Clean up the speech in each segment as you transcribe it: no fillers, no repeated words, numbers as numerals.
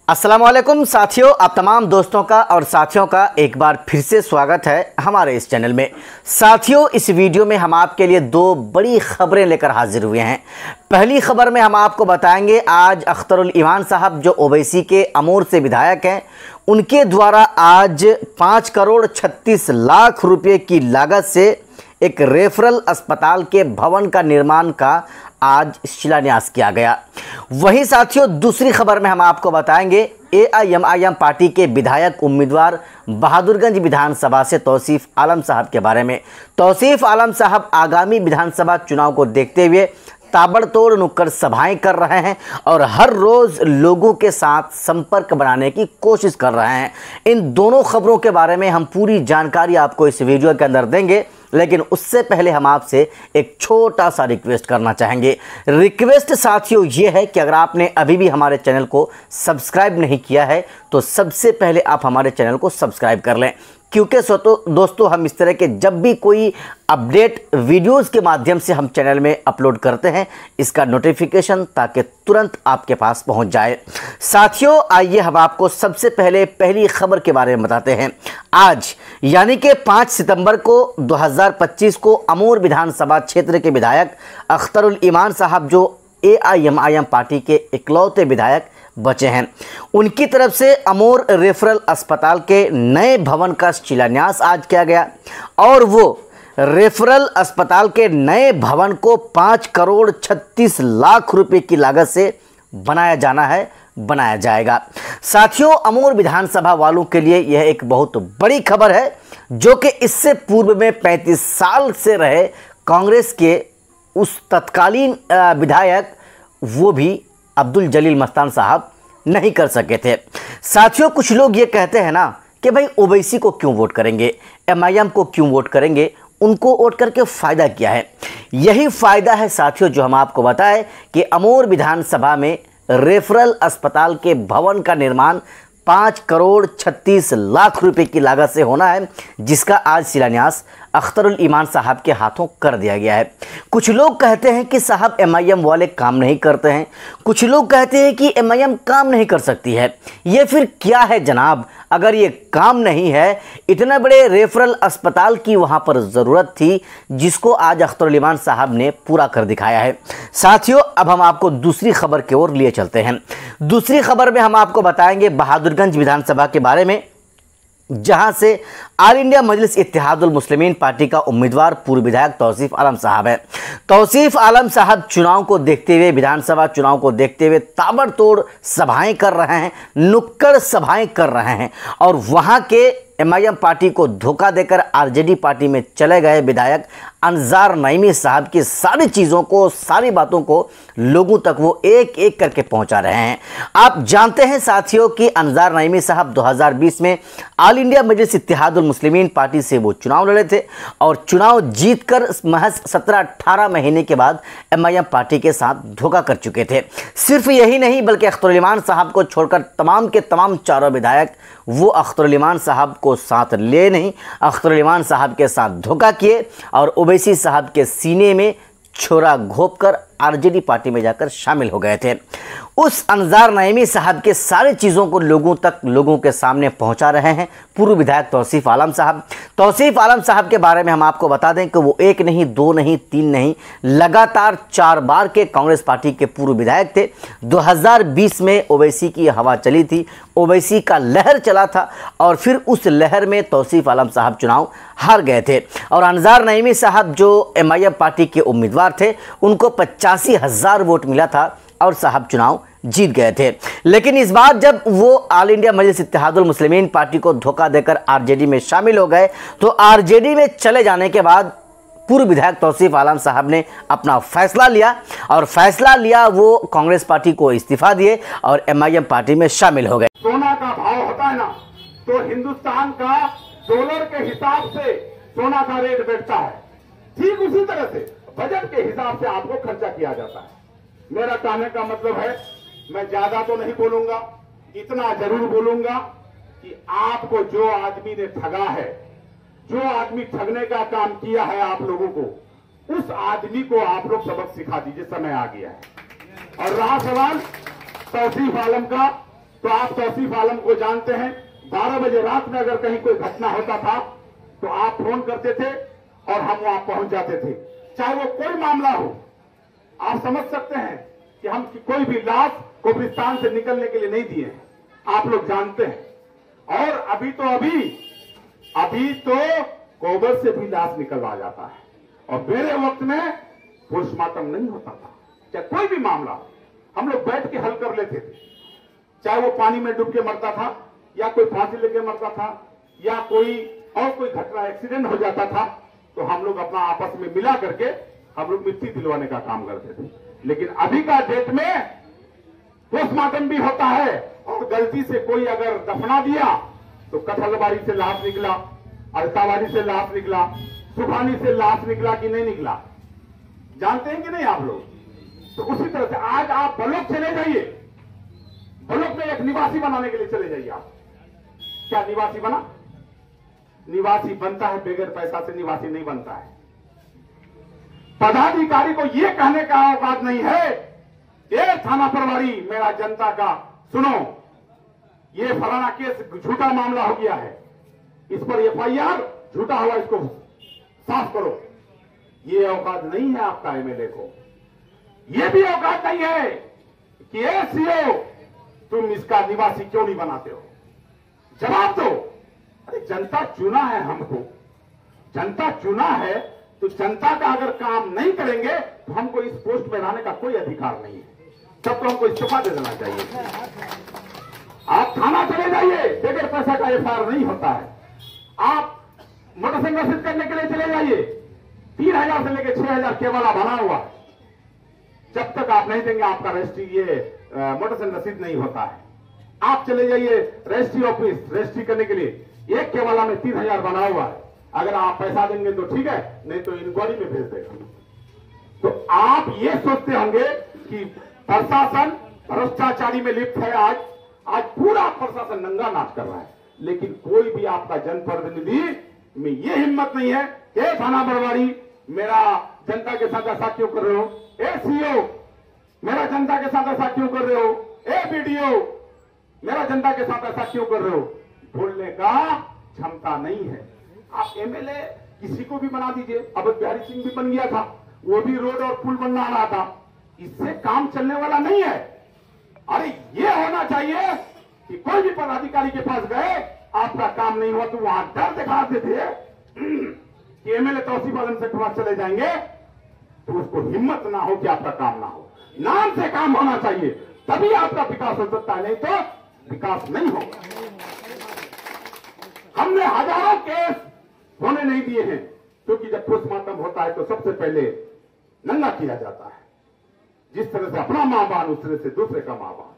अस्सलाम वालेकुम साथियों, आप तमाम दोस्तों का और साथियों का एक बार फिर से स्वागत है हमारे इस चैनल में। साथियों, इस वीडियो में हम आपके लिए दो बड़ी खबरें लेकर हाजिर हुए हैं। पहली खबर में हम आपको बताएंगे आज अख्तरुल ईमान साहब जो ओवैसी के अमूर से विधायक हैं, उनके द्वारा आज 5 करोड़ 36 लाख रुपये की लागत से एक रेफरल अस्पताल के भवन का निर्माण का आज शिलान्यास किया गया। वहीं साथियों, दूसरी खबर में हम आपको बताएंगे एआईएमआईएम पार्टी के विधायक उम्मीदवार बहादुरगंज विधानसभा से तौसीफ आलम साहब के बारे में। तौसीफ आलम साहब आगामी विधानसभा चुनाव को देखते हुए ताबड़तोड़ नुक्कड़ सभाएं कर रहे हैं और हर रोज़ लोगों के साथ संपर्क बनाने की कोशिश कर रहे हैं। इन दोनों खबरों के बारे में हम पूरी जानकारी आपको इस वीडियो के अंदर देंगे, लेकिन उससे पहले हम आपसे एक छोटा सा रिक्वेस्ट करना चाहेंगे। रिक्वेस्ट साथियों ये है कि अगर आपने अभी भी हमारे चैनल को सब्सक्राइब नहीं किया है तो सबसे पहले आप हमारे चैनल को सब्सक्राइब कर लें, क्योंकि दोस्तों हम इस तरह के जब भी कोई अपडेट वीडियोस के माध्यम से हम चैनल में अपलोड करते हैं, इसका नोटिफिकेशन ताकि तुरंत आपके पास पहुंच जाए। साथियों, आइए हम आपको सबसे पहले पहली खबर के बारे में बताते हैं। आज यानी कि 5 सितंबर को 2025 को अमूर विधानसभा क्षेत्र के विधायक अख्तरुल ईमान साहब जो एआईएमआईएम पार्टी के इकलौते विधायक बचे हैं, उनकी तरफ से अमूर रेफरल अस्पताल के नए भवन का शिलान्यास आज किया गया और वो रेफरल अस्पताल के नए भवन को 5 करोड़ 36 लाख रुपए की लागत से बनाया जाएगा। साथियों, अमूर विधानसभा वालों के लिए यह एक बहुत बड़ी खबर है, जो कि इससे पूर्व में 35 साल से रहे कांग्रेस के उस तत्कालीन विधायक वो भी अब्दुल जलील मस्तान साहब नहीं कर सके थे। साथियों, कुछ लोग ये कहते हैं ना कि भाई ओवैसी को क्यों वोट करेंगे, एमआईएम को क्यों वोट करेंगे, उनको वोट करके फ़ायदा क्या है। यही फ़ायदा है साथियों जो हम आपको बताएं कि अमूर विधानसभा में रेफरल अस्पताल के भवन का निर्माण 5 करोड़ 36 लाख रुपए की लागत से होना है, जिसका आज शिलान्यास अख्तरुल ईमान साहब के हाथों कर दिया गया है। कुछ लोग कहते हैं कि साहब एमआईएम वाले काम नहीं करते हैं, कुछ लोग कहते हैं कि एमआईएम काम नहीं कर सकती है। ये फिर क्या है जनाब? अगर ये काम नहीं है, इतने बड़े रेफरल अस्पताल की वहाँ पर ज़रूरत थी, जिसको आज अख्तरुल ईमान साहब ने पूरा कर दिखाया है। साथियों, अब हम आपको दूसरी खबर की ओर लिए चलते हैं। दूसरी खबर में हम आपको बताएंगे बहादुरगंज विधानसभा के बारे में, जहां से ऑल इंडिया मजलिस इत्तेहादुल मुस्लिमीन पार्टी का उम्मीदवार पूर्व विधायक तौसीफ आलम साहब है। तौसीफ आलम साहब चुनाव को देखते हुए, विधानसभा चुनाव को देखते हुए ताबड़तोड़ सभाएं कर रहे हैं, नुक्कड़ सभाएं कर रहे हैं और वहां के एमआईएम पार्टी को धोखा देकर आरजेडी पार्टी में चले गए विधायक अंजार नईमी साहब की सारी चीज़ों को, सारी बातों को लोगों तक वो एक एक करके पहुंचा रहे हैं। आप जानते हैं साथियों कि अंजार नईमी साहब 2020 में ऑल इंडिया मजलिस इत्तेहादुल मुस्लिमीन पार्टी से वो चुनाव लड़े थे और चुनाव जीतकर महज 17-18 महीने के बाद एमआईएम पार्टी के साथ धोखा कर चुके थे। सिर्फ यही नहीं बल्कि अख्तरुल ईमान साहब को छोड़कर तमाम के तमाम चारों विधायक वो अख्तरुल ईमान साहब को साथ ले नहीं, अख्तरुल ईमान साहब के साथ धोखा किए और ओवैसी साहब के सीने में छोरा घोंपकर आरजेडी पार्टी में जाकर शामिल हो गए थे। उस अंजार नईमी साहब के सारी चीज़ों को लोगों तक, लोगों के सामने पहुंचा रहे हैं पूर्व विधायक तौसीफ आलम साहब। तौसीफ आलम साहब के बारे में हम आपको बता दें कि वो 1 नहीं, 2 नहीं, 3 नहीं, लगातार 4 बार के कांग्रेस पार्टी के पूर्व विधायक थे। 2020 में ओवैसी की हवा चली थी, ओवैसी का लहर चला था और फिर उस लहर में तौसीफ आलम साहब चुनाव हार गए थे और अंजार नईमी साहब जो एमआईएम पार्टी के उम्मीदवार थे, उनको 85,000 वोट मिला था और साहब चुनाव जीत गए थे। लेकिन इस बार जब वो ऑल इंडिया मजलिस इत्तेहादुल मुस्लिमीन पार्टी को धोखा देकर आरजेडी में शामिल हो गए, तो आरजेडी में चले जाने के बाद पूर्व विधायक तौसीफ आलम साहब ने अपना फैसला लिया और फैसला लिया वो कांग्रेस पार्टी को इस्तीफा दिए और एमआईएम पार्टी में शामिल हो गए। सोना का भाव होता है ना, तो हिंदुस्तान का डॉलर के हिसाब से सोना का रेट बैठता है, ठीक उसी तरह से बजट के हिसाब से आपको खर्चा किया जाता है। मेरा कहने का मतलब है, मैं ज्यादा तो नहीं बोलूंगा, इतना जरूर बोलूंगा कि आपको जो आदमी ने ठगा है, जो आदमी ठगने का काम किया है आप लोगों को, उस आदमी को आप लोग सबक सिखा दीजिए, समय आ गया है। और रहा सवाल तौसीफ आलम का, तो आप तौसीफ आलम को जानते हैं। 12 बजे रात में अगर कहीं कोई घटना होता था तो आप फोन करते थे और हम वहां पहुंच जाते थे, चाहे वो कोई मामला हो। आप समझ सकते हैं कि हम कोई भी लाश कब्रिस्तान से निकलने के लिए नहीं दिए हैं, आप लोग जानते हैं। और अभी तो कोबर से भी लाश निकलवा जाता है, और मेरे वक्त में पोस्टमार्टम नहीं होता था। चाहे कोई भी मामला हो, हम लोग बैठ के हल कर लेते थे। चाहे वो पानी में डूब के मरता था, या कोई फांसी लेके मरता था, या कोई घटना एक्सीडेंट हो जाता था, तो हम लोग अपना आपस में मिला करके हम लोग मिट्टी दिलवाने का काम करते थे। लेकिन अभी का डेट में पोस्टमार्टम भी होता है, और गलती से कोई अगर दफना दिया तो कठलबाड़ी से लाश निकला, अलताबाड़ी से लाश निकला, सुखानी से लाश निकला कि नहीं निकला, जानते हैं कि नहीं आप लोग। तो उसी तरह से आज आप बलोक चले जाइए, बलोक में एक निवासी बनाने के लिए चले जाइए आप। क्या निवासी बना? निवासी बनता है बगैर पैसा से, निवासी नहीं बनता है। पदाधिकारी को यह कहने का औकात नहीं है, ये थाना प्रभारी मेरा जनता का सुनो, ये फलाना केस झूठा मामला हो गया है, इस पर एफआईआर झूठा हुआ, इसको साफ करो। ये औकात नहीं है आपका एमएलए को। ये भी औकात नहीं है कि ए सीओ तुम इसका निवासी क्यों नहीं बनाते हो, जवाब दो। अरे जनता चुना है हमको, जनता चुना है, तो जनता का अगर काम नहीं करेंगे तो हमको इस पोस्ट में रहने का कोई अधिकार नहीं है, तब तो हमको इस्तीफा दे देना चाहिए। आप थाना चले जाइए, बगैर पैसा का एफआईआर नहीं होता है। आप मोटरसाइकिल रसीद करने के लिए चले जाइए, 3000 से लेकर 6000 केवला बना हुआ है, जब तक आप नहीं देंगे आपका रजिस्ट्री मोटरसाइकिल रसीद नहीं होता है। आप चले जाइए रजिस्ट्री ऑफिस, रजिस्ट्री करने के लिए एक केवला में 3000 बना हुआ है, अगर आप पैसा देंगे तो ठीक है, नहीं तो इंक्वायरी में भेज देगा। तो आप ये सोचते होंगे कि प्रशासन भ्रष्टाचारी में लिप्त है। आज पूरा प्रशासन नंगा नाच कर रहा है, लेकिन कोई भी आपका जनप्रतिनिधि में ये हिम्मत नहीं है कि थाना प्रभारी मेरा जनता के साथ ऐसा क्यों कर रहे हो, ए सीओ मेरा जनता के साथ ऐसा क्यों कर रहे हो, ए बीडीओ मेरा जनता के साथ ऐसा क्यों कर रहे हो, बोलने का क्षमता नहीं है। आप एमएलए किसी को भी बना दीजिए, अब बिहारी सिंह भी बन गया था, वो भी रोड और पुल बनना रहा था, इससे काम चलने वाला नहीं है। अरे ये होना चाहिए कि कोई भी पदाधिकारी के पास गए, आपका काम नहीं हुआ तो वहां डर दिखाते थे कि एमएलए तौसीफ आलम से पास चले जाएंगे, तो उसको हिम्मत ना हो कि आपका काम ना हो। नाम से काम होना चाहिए, तभी आपका विकास हो सकता है, नहीं तो विकास नहीं होगा। हमने हजारों केस होने नहीं दिए हैं, क्योंकि जब पोस्टमार्टम होता है तो सबसे पहले नंगा किया जाता है। जिस तरह से अपना मां बान, उस तरह से दूसरे का मां बान।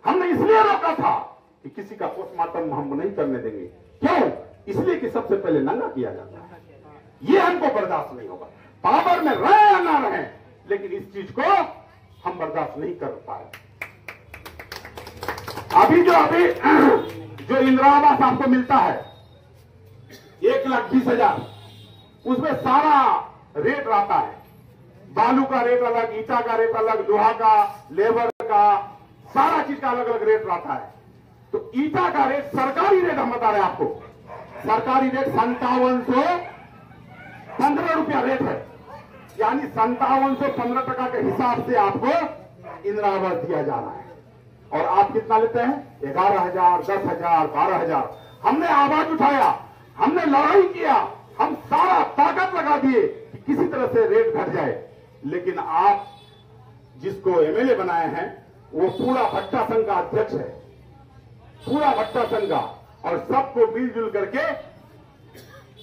हमने इसलिए रोका था कि किसी का पोस्टमार्टम हम नहीं करने देंगे। क्यों? इसलिए कि सबसे पहले नंगा किया जाता है। ये हमको बर्दाश्त नहीं होगा, पावर में रहे या ना रहे, लेकिन इस चीज को हम बर्दाश्त नहीं कर पाए। अभी जो इंदिरा आवास आपको मिलता है 1,20,000, उसमें सारा रेट रहता है। बालू का रेट अलग, ईटा का रेट अलग, लोहा का, लेबर का, सारा चीज का अलग अलग रेट रहता है। तो ईटा का रेट, सरकारी रेट हम बता रहे हैं आपको, सरकारी रेट 5715 रुपया रेट है, यानी 5715 के हिसाब से आपको इंदिरा आवास दिया जा रहा है। और आप कितना लेते हैं? 11,000, 10,000, 12,000। हमने आवाज उठाया, हमने लड़ाई किया, हम सारा ताकत लगा दिए कि किसी तरह से रेट घट जाए, लेकिन आप जिसको एमएलए बनाए हैं वो पूरा भट्टा संघ का अध्यक्ष है, पूरा भट्टा संघ का, और सबको मिलजुल करके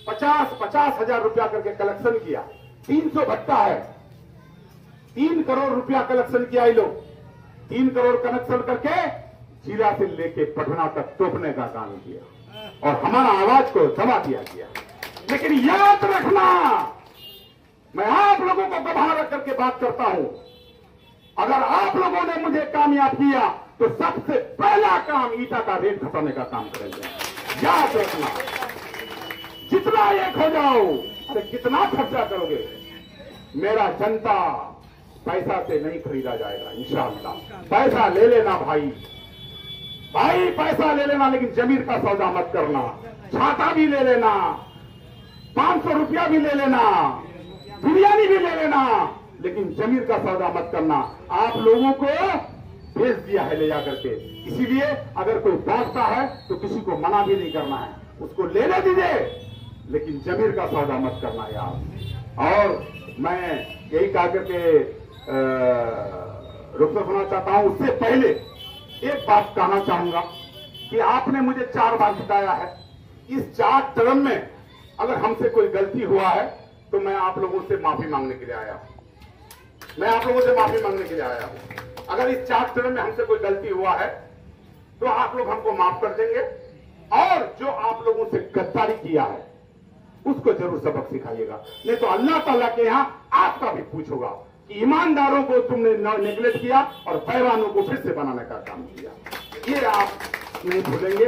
50-50 हजार रुपया करके कलेक्शन किया। 300 भट्टा है, 3 करोड़ रुपया कलेक्शन किया ये लोग, 3 करोड़ कलेक्शन करके जिला से लेके पटना तक तोपने का काम किया, और हमारा आवाज को दबा दिया गया। लेकिन याद रखना, मैं आप लोगों को गवाह रख करके बात करता हूं, अगर आप लोगों ने मुझे कामयाब किया तो सबसे पहला काम ईटा का रेट घटाने का काम करेंगे। याद रखना, जितना एक हो जाओ, अरे कितना खर्चा करोगे, मेरा जनता पैसा से नहीं खरीदा जाएगा इंशाअल्लाह। पैसा ले लेना भाई, भाई पैसा ले लेना लेकिन जमीर का सौदा मत करना। छाता भी ले लेना, 500 रुपया भी ले लेना, बिरयानी भी ले लेना, लेकिन जमीर का सौदा मत करना। आप लोगों को भेज दिया है ले जाकर के, इसीलिए अगर कोई बांटता है तो किसी को मना भी नहीं करना है, उसको लेने दीजिए, लेकिन जमीर का सौदा मत करना यार। और मैं यही कहा करके रुख होना चाहता हूं, उससे पहले एक बात कहना चाहूंगा कि आपने मुझे 4 बार जिताया है। इस 4 टर्म में अगर हमसे कोई गलती हुआ है तो मैं आप लोगों से माफी मांगने के लिए आया हूं। मैं आप लोगों से माफी मांगने के लिए आया हूं। अगर इस 4 टर्म में हमसे कोई गलती हुआ है तो आप लोग हमको माफ कर देंगे, और जो आप लोगों से गद्दारी किया है उसको जरूर सबक सिखाइएगा, नहीं तो अल्लाह ताला के यहां आपका भी पूछोगा कि ईमानदारों को तुमने नेगलेक्ट किया और पैवानों को फिर से बनाने का काम किया। ये आप नहीं भूलेंगे।